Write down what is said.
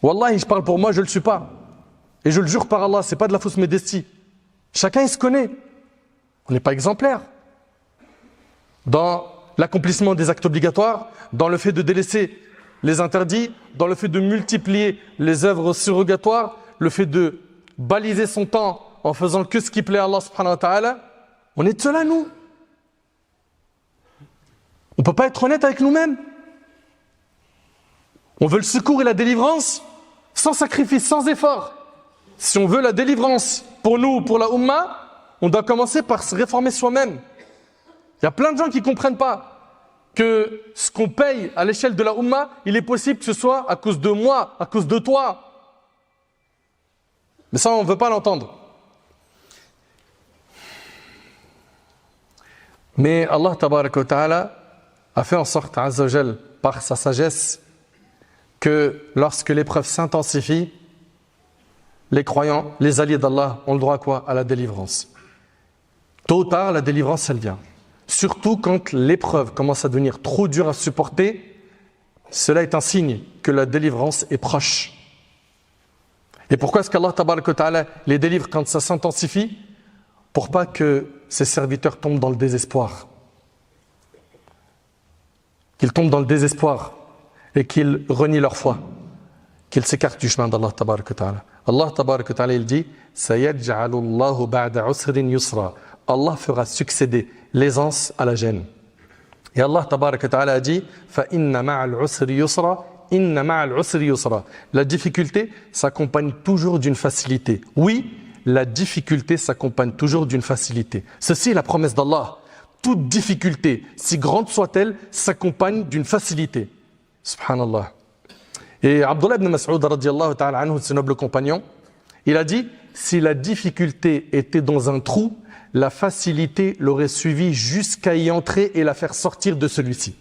Wallahi, je parle pour moi, je ne le suis pas. Et je le jure par Allah, ce n'est pas de la fausse modestie. Chacun, il se connaît. On n'est pas exemplaire. Dans l'accomplissement des actes obligatoires, dans le fait de délaisser les interdits, dans le fait de multiplier les œuvres surrogatoires, le fait de baliser son temps en faisant que ce qui plaît à Allah subhanahu wa ta'ala, on est de cela, nous. On ne peut pas être honnête avec nous-mêmes. On veut le secours et la délivrance sans sacrifice, sans effort. Si on veut la délivrance pour nous, pour la Ummah, on doit commencer par se réformer soi-même. Il y a plein de gens qui ne comprennent pas que ce qu'on paye à l'échelle de la Ummah, il est possible que ce soit à cause de moi, à cause de toi. Mais ça, on ne veut pas l'entendre. Mais Allah tabaraka wa ta'ala a fait en sorte, Azza wa Jal, par sa sagesse, que lorsque l'épreuve s'intensifie, les croyants, les alliés d'Allah ont le droit à quoi? À la délivrance. Tôt ou tard, la délivrance, elle vient. Surtout quand l'épreuve commence à devenir trop dure à supporter, cela est un signe que la délivrance est proche. Et pourquoi est-ce qu'Allah tabaraka wa ta'ala les délivre quand ça s'intensifie? Pour pas que ses serviteurs tombent dans le désespoir. Qu'ils tombent dans le désespoir et qu'ils renient leur foi. Qu'ils s'écartent du chemin d'Allah tabaraka wa ta'ala. Allah tabaraka wa ta'ala, il dit سَيَجْعَلُ اللَّهُ بَعْدَ عُسْرٍ يُسْرًا. Allah fera succéder l'aisance à la gêne. Et Allah tabaraka wa ta'ala a dit فَإِنَّ مَعَ الْعُسْرِ يُسْرًا إِنَّ مَعَ الْعُسْرِ يُسْرًا. La difficulté s'accompagne toujours d'une facilité. Oui, la difficulté s'accompagne toujours d'une facilité. Ceci est la promesse d'Allah. Toute difficulté, si grande soit-elle, s'accompagne d'une facilité. Subhanallah. Et Abdullah ibn Mas'ud radiyallahu ta'ala anhu, ce noble compagnon, il a dit, si la difficulté était dans un trou, la facilité l'aurait suivi jusqu'à y entrer et la faire sortir de celui-ci.